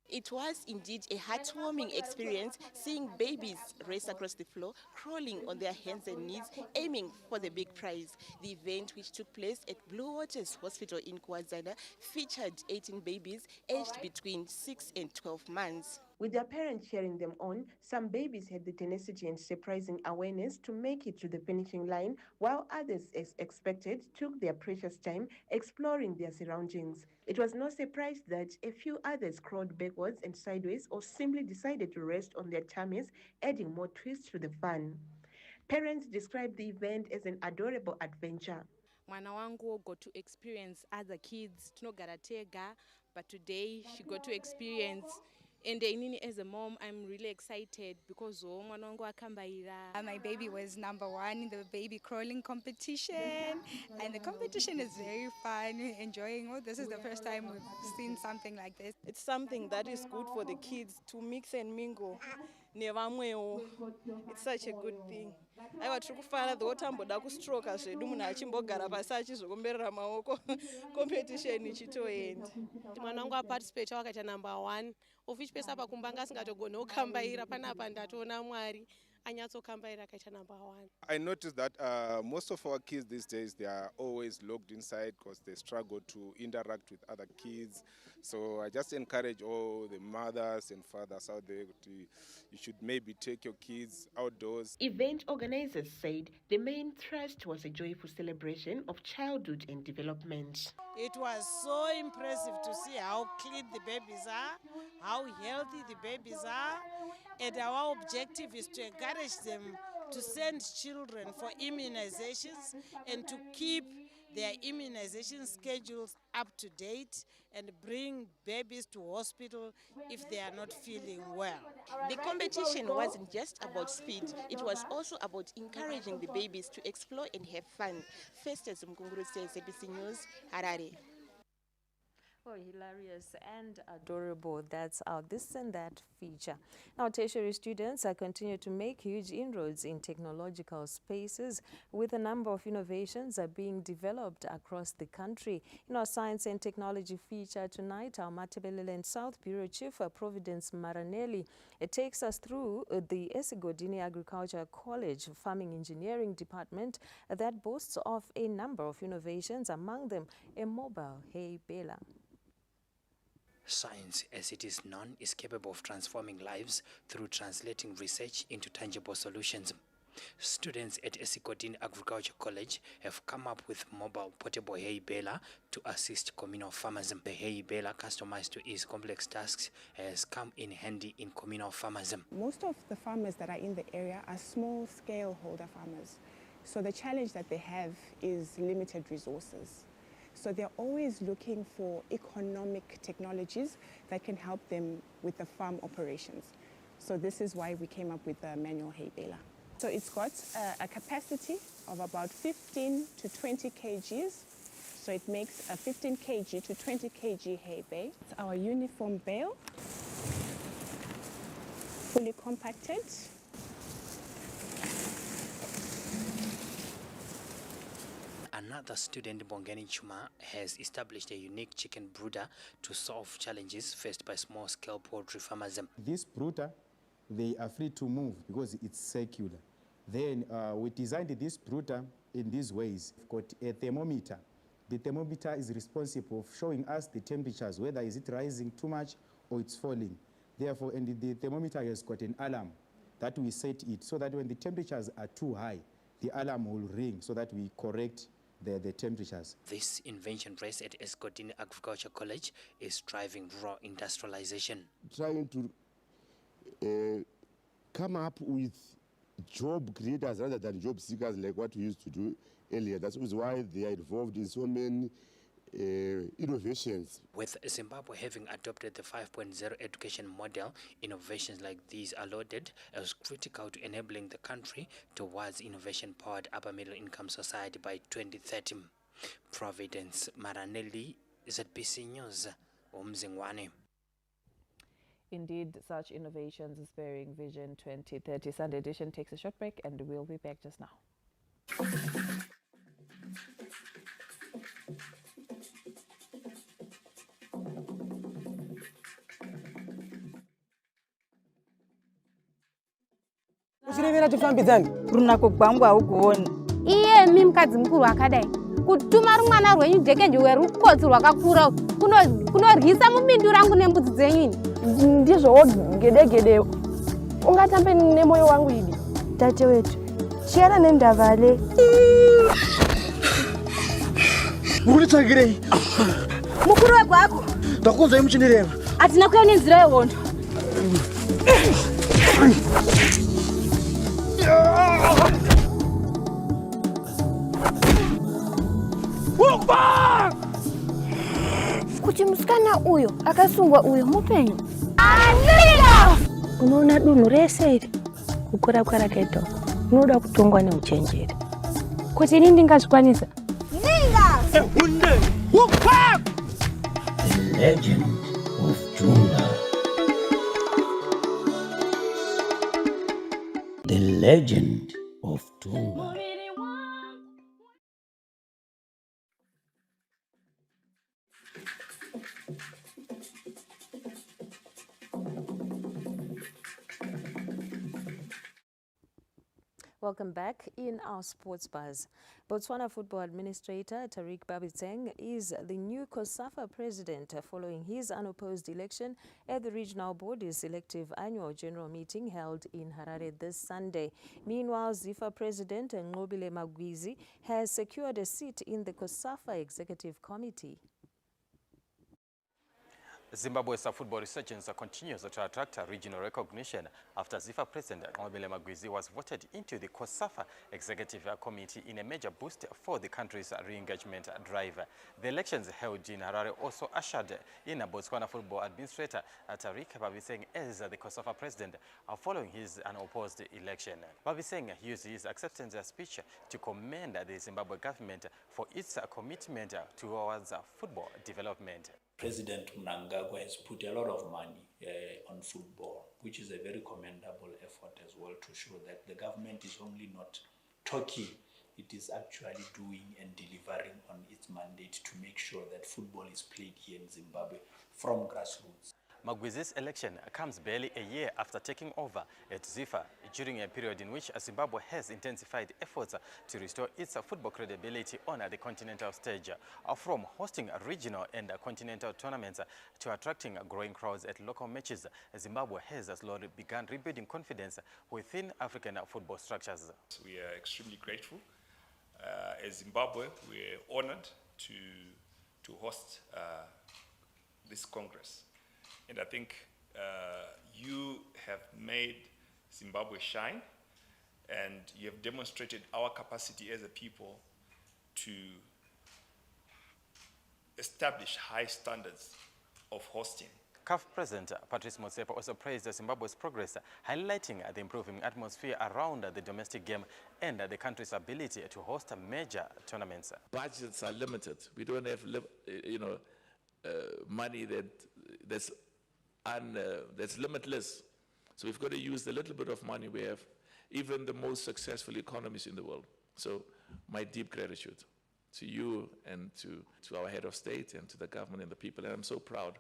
It was indeed a heartwarming experience seeing babies race across the floor, crawling on their hands and knees, aiming for the big prize. The event, which took place at Blue Waters Hospital in KwaZulu, featured 18 babies aged between 6 and 12 months. With their parents cheering them on, some babies had the tenacity and surprising awareness to make it to the finishing line, while others, as expected, took their precious time exploring their surroundings. It was no surprise that a few others crawled backwards and sideways or simply decided to rest on their tummies, adding more twist to the fun. Parents described the event as an adorable adventure. Mwana wangu got to experience other kids, tinogara tega, but today she got to experience. And as a mom, I'm really excited because my baby was #1 in the baby crawling competition, and the competition is very fun. We're enjoying it. This is the first time we've seen something like this. It's something that is good for the kids to mix and mingle. It's such a good thing. I want to find the water stroke as a dumuna chimbogara passages or maoko competition in Chito end. Manangwa participate wakaita #1 of which pesa pakumbanga singatogona ukambaira panapa ndatona mwari anyatsokambaira kaita #1. I noticed that most of our kids these days, they are always locked inside because they struggle to interact with other kids. So I just encourage all the mothers and fathers out there you should maybe take your kids outdoors. Event organizers said the main thrust was a joyful celebration of childhood and development. It was so impressive to see how clean the babies are, how healthy the babies are, and our objective is to encourage them to send children for immunizations and to keep their immunization schedules up to date and bring babies to hospital if they are not feeling well. The competition wasn't just about speed, it was also about encouraging the babies to explore and have fun. Festus Mkunguru says, ABC News, Harare. Oh, hilarious and adorable. That's our This and That feature. Now, tertiary students continue to make huge inroads in technological spaces, with a number of innovations being developed across the country. In our Science and Technology feature tonight, our Matabeleland South Bureau Chief, Providence Maranelli, takes us through the Esigodini Agriculture College Farming Engineering Department that boasts of a number of innovations, among them a mobile hay baler. Science, as it is known, is capable of transforming lives through translating research into tangible solutions. Students at Esigodini Agriculture College have come up with mobile portable hay baler to assist communal farmers. The hay baler, customized to ease complex tasks, has come in handy in communal farmers. Most of the farmers that are in the area are small-scale holder farmers. So the challenge that they have is limited resources. So they're always looking for economic technologies that can help them with the farm operations. So this is why we came up with the manual hay baler. So it's got a capacity of about 15 to 20 kgs. So it makes a 15 kg to 20 kg hay bale. It's our uniform bale, fully compacted. Another student, Bongeni Chuma, has established a unique chicken brooder to solve challenges faced by small-scale poultry farmers. This brooder, they are free to move because it's circular. Then we designed this brooder in these ways. We've got a thermometer. The thermometer is responsible for showing us the temperatures, whether is it rising too much or it's falling. Therefore, and the thermometer has got an alarm that we set it so that when the temperatures are too high, the alarm will ring so that we correct the temperatures. This invention raised at Esigodini Agriculture College is driving rural industrialization. Trying to come up with job creators rather than job seekers like what we used to do earlier. That's why they are involved in so many innovations. With Zimbabwe having adopted the 5.0 education model, innovations like these are lauded as critical to enabling the country towards innovation-powered upper middle-income society by 2030. Providence Maranelli, ZBC News, Umzingwane. Indeed, such innovations is bearing Vision 2030. Sunday edition takes a short break and we'll be back just now. Uchirevera tifambidzani runako gwangu haukuoni iye mi mukadzi mukuru akadai kutuma rumwana rwenyu jekenje werukodzi rwakakura kunoryisa mubindu rangu nembudzi dzenyu ini ndizvowo gedegede ungatambe nemoyo wangu idi tate wetu chiyana nendavale Uritsvagirei mukuru wegwako ndakunzwai muchindireva hatina kuya nenzira yehondo kuti musikana uyo akasungwa uyo mupenyu anira unoona dunhu rese iri kukura kwarakaita unoda kutongwa neuchenjeri kuti ini ndingazvikwanisa The legend of Tunga. The legend of Tunga. Welcome back in our sports buzz. Botswana Football Administrator Tariq Babitseng is the new COSAFA president following his unopposed election at the regional body's elective annual general meeting held in Harare this Sunday. Meanwhile, ZIFA President Nqobile Magwizi has secured a seat in the COSAFA Executive Committee. Zimbabwe's football resurgence continues to attract regional recognition after ZIFA President Nqobile Magwizi was voted into the COSAFA Executive Committee in a major boost for the country's re-engagement drive. The elections held in Harare also ushered in Botswana Football Administrator Tariq Babitseng as the COSAFA President following his unopposed election. Babitseng used his acceptance speech to commend the Zimbabwe government for its commitment towards football development. President Mnangagwa has put a lot of money on football, which is a very commendable effort as well to show that the government is only not talking, it is actually doing and delivering on its mandate to make sure that football is played here in Zimbabwe from grassroots. Magwizi's election comes barely a year after taking over at ZIFA during a period in which Zimbabwe has intensified efforts to restore its football credibility on the continental stage, from hosting regional and continental tournaments to attracting growing crowds at local matches. Zimbabwe has slowly begun rebuilding confidence within African football structures. We are extremely grateful. As Zimbabwe, we are honored to host this Congress. And I think you have made Zimbabwe shine, and you have demonstrated our capacity as a people to establish high standards of hosting. CAF President Patrice Motsepe also praised Zimbabwe's progress, highlighting the improving atmosphere around the domestic game and the country's ability to host major tournaments. Budgets are limited. We don't have, money that's limitless. So we've got to use the little bit of money we have, even the most successful economies in the world. So my deep gratitude to you and to our head of state and to the government and the people. And I'm so proud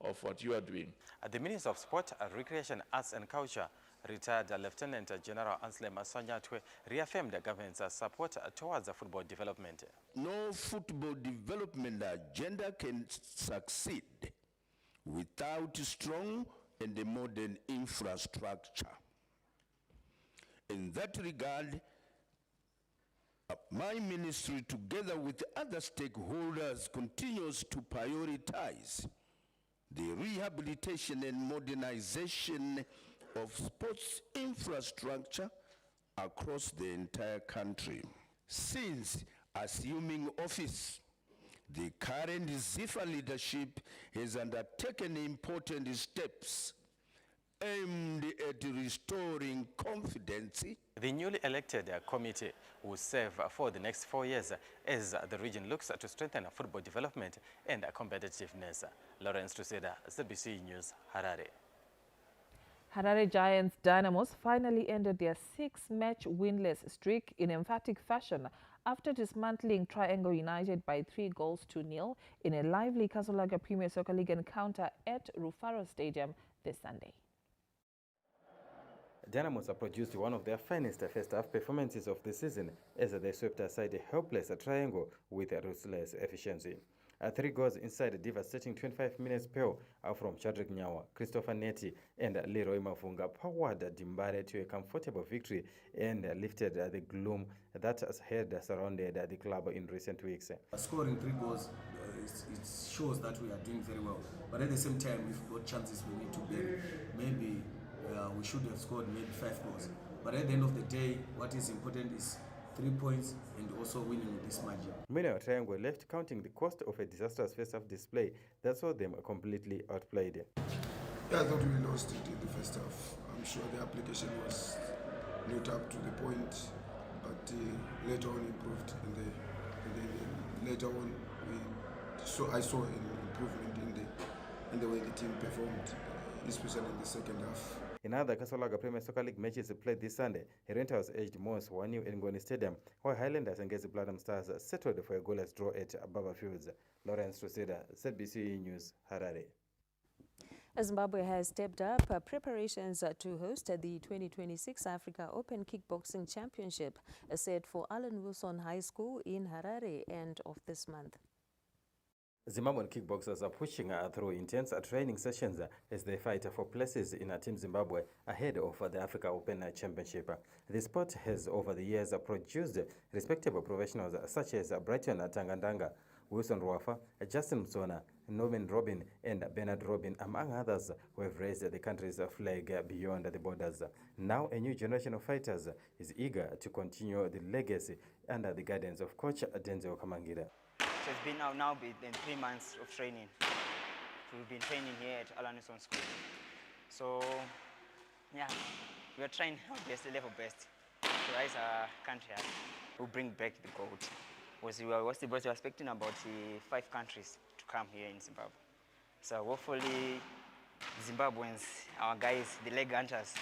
of what you are doing. The Minister of Sport, Recreation, Arts and Culture, retired Lieutenant General Anselm Sanyatwe, reaffirmed the government's support towards football development. No football development agenda can succeed without strong and modern infrastructure. In that regard, my ministry, together with other stakeholders, continues to prioritize the rehabilitation and modernization of sports infrastructure across the entire country. Since assuming office, the current ZIFA leadership has undertaken important steps aimed at restoring confidence. The newly elected committee will serve for the next 4 years as the region looks to strengthen football development and competitiveness. Lawrence Tuseda, ZBC News, Harare. Harare Giants Dynamos finally ended their 6-match winless streak in emphatic fashion after dismantling Triangle United by 3-0 in a lively Kasolaga Premier Soccer League encounter at Rufaro Stadium this Sunday. Dynamos produced one of their finest first-half performances of the season as they swept aside a helpless Triangle with ruthless efficiency. 3 goals inside a devastating 25 minutes spell from Chadrick Nyawa, Christopher Neti and Leroy Mafunga powered Dimbare to a comfortable victory and lifted the gloom that had surrounded the club in recent weeks. Scoring 3 goals, it shows that we are doing very well. But at the same time, we've got chances we need to bury. Maybe we should have scored maybe 5 goals. But at the end of the day, what is important is 3 points and also winning with this margin. Meanwhile, Triangle left counting the cost of a disastrous first-half display that saw them completely outplayed. Yeah, I thought we lost it in the first half. I'm sure the application was not up to the point, but later on improved. And later on, I saw an improvement in the way the team performed, especially in the second half. In other Kasolaga Premier Soccer League matches played this Sunday, Herenta was edged Mons 1-0 in Ngoni Stadium, while Highlanders and Gezi Platinum Stars settled for a goalless draw at Ababa Fields. Lawrence Trusida, ZBC News, Harare. Zimbabwe has stepped up preparations to host the 2026 Africa Open Kickboxing Championship set for Allen Wilson High School in Harare end of this month. Zimbabwean kickboxers are pushing through intense training sessions as they fight for places in Team Zimbabwe ahead of the Africa Open Championship. The sport has over the years produced respectable professionals such as Brighton Tangandanga, Wilson Rwafa, Justin Msona, Norman Robin and Bernard Robin, among others, who have raised the country's flag beyond the borders. Now a new generation of fighters is eager to continue the legacy under the guidance of coach Denzel Kamangira. So it's been now been 3 months of training. We've been training here at Allen Wilson School. So yeah, we're trying our best, the level best, to rise our country up. We'll bring back the gold. We were expecting about 5 countries to come here in Zimbabwe. So hopefully Zimbabweans, our guys, the leg hunters,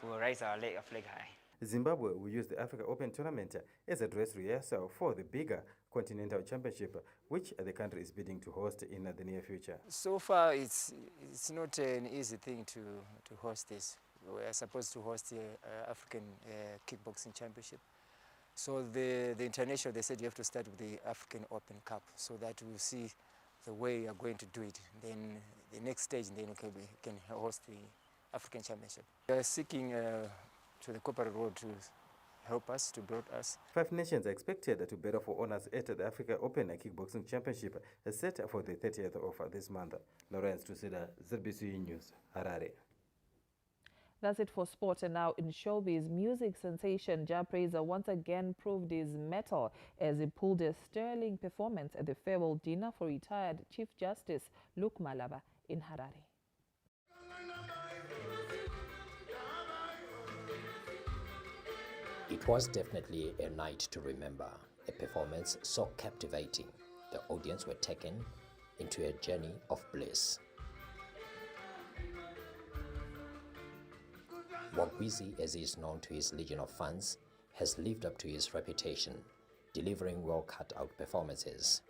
will raise our flag high. Zimbabwe will use the Africa Open tournament as a dress rehearsal for the bigger continental championship, which the country is bidding to host in the near future. So far, it's not an easy thing to host this. We are supposed to host the African Kickboxing Championship. So the international, they said you have to start with the African Open Cup, so that we'll see the way you are going to do it. Then the next stage, then we can host the African Championship. We are seeking to the corporate road to help us, to build us. 5 nations are expected to battle for honors at the Africa Open Kickboxing Championship set for the 30th of this month. Lawrence Trusida, ZBC News, Harare. That's it for sport. And now in showbiz, music sensation Jah Prayzah once again proved his mettle as he pulled a sterling performance at the farewell dinner for retired Chief Justice Luke Malaba in Harare. It was definitely a night to remember, a performance so captivating. The audience were taken into a journey of bliss. Wagwizi, as he is known to his legion of fans, has lived up to his reputation, delivering well-cut-out performances.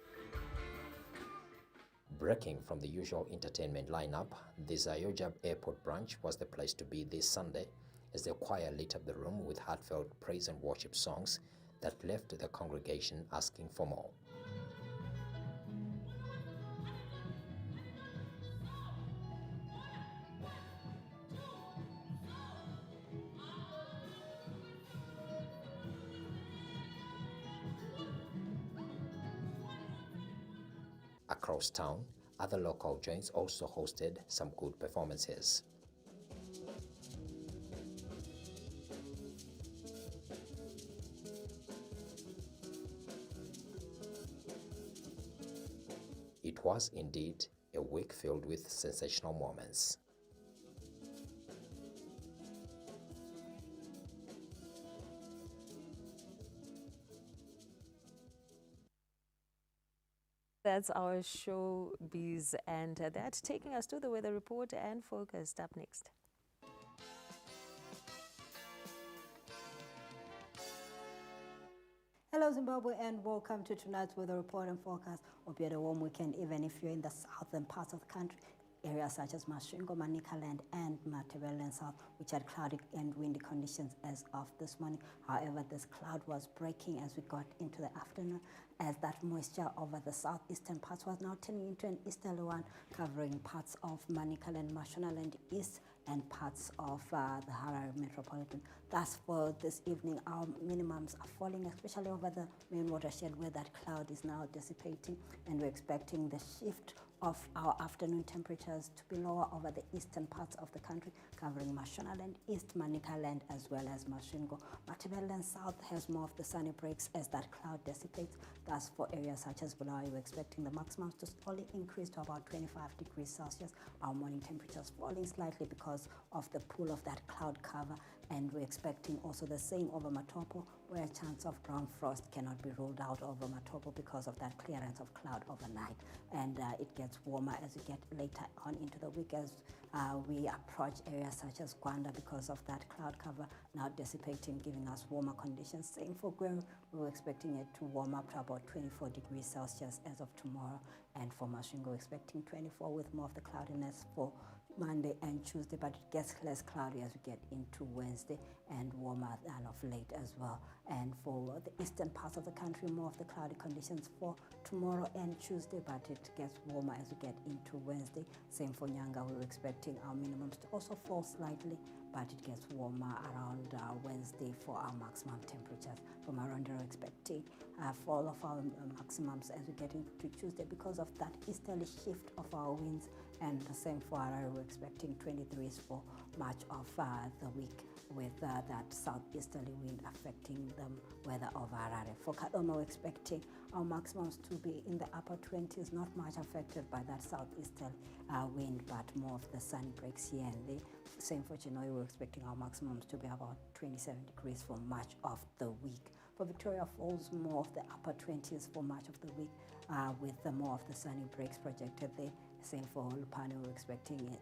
Breaking from the usual entertainment lineup, the Zayojab Airport branch was the place to be this Sunday, as the choir lit up the room with heartfelt praise and worship songs that left the congregation asking for more. Across town, other local joints also hosted some good performances. It was indeed a week filled with sensational moments. That's our showbiz, and that's taking us to the weather report and Focused up next. Hello Zimbabwe and welcome to tonight's weather report and forecast. Hope you had a warm weekend even if you're in the southern parts of the country. areas such as Masvingo, Manicaland and Matabeleland South, which had cloudy and windy conditions as of this morning. However, this cloud was breaking as we got into the afternoon, as that moisture over the southeastern parts was now turning into an easterly one, covering parts of Manicaland, Mashonaland East, and parts of the Harare metropolitan. Thus, for this evening, our minimums are falling, especially over the main watershed where that cloud is now dissipating, and we're expecting the shift of our afternoon temperatures to be lower over the eastern parts of the country, covering Mashonaland East, Manicaland, as well as Masvingo. Matabeleland South has more of the sunny breaks as that cloud dissipates. Thus, for areas such as Bulawayo, we're expecting the maximums to slowly increase to about 25 degrees Celsius. Our morning temperatures falling slightly because of the pull of that cloud cover, and we're expecting also the same over Matopo, where a chance of ground frost cannot be ruled out over Matopo because of that clearance of cloud overnight. And it gets warmer as we get later on into the week as we approach areas such as Gwanda because of that cloud cover now dissipating, giving us warmer conditions. Same for Gweru, we were expecting it to warm up to about 24 degrees Celsius as of tomorrow. And for Masvingo, we're expecting 24 with more of the cloudiness for Monday and Tuesday, but it gets less cloudy as we get into Wednesday and warmer than of late as well. And for the eastern parts of the country, more of the cloudy conditions for tomorrow and Tuesday, but it gets warmer as we get into Wednesday. Same for Nyanga, we were expecting our minimums to also fall slightly, but it gets warmer around Wednesday for our maximum temperatures. For Maronda, we're expecting fall of our maximums as we get into Tuesday because of that easterly shift of our winds. And the same for Harare, we're expecting 23s for much of the week, with that southeasterly wind affecting the weather of Harare. For Kadoma, we're expecting our maximums to be in the upper 20s, not much affected by that southeasterly wind, but more of the sun breaks here and there. Same for Chinhoyi, we're expecting our maximums to be about 27 degrees for much of the week. For Victoria Falls, more of the upper 20s for much of the week, with more of the sunny breaks projected there. Same for Lupane, we're expecting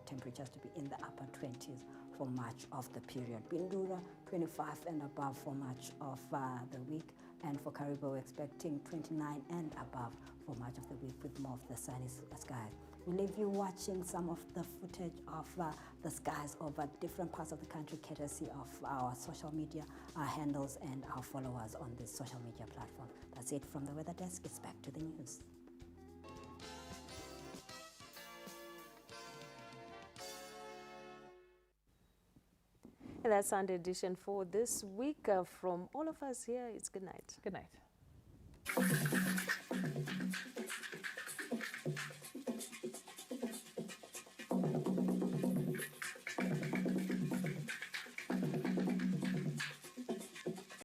temperatures to be in the upper 20s for much of the period. Bindura, 25 and above for much of the week. And for Kariba, we're expecting 29 and above for much of the week with more of the sunny skies. We leave you watching some of the footage of the skies over different parts of the country, courtesy of our social media handles and our followers on this social media platform. That's it from the weather desk. It's back to the news. And that's Sunday edition for this week. From all of us here, it's good night. Good night.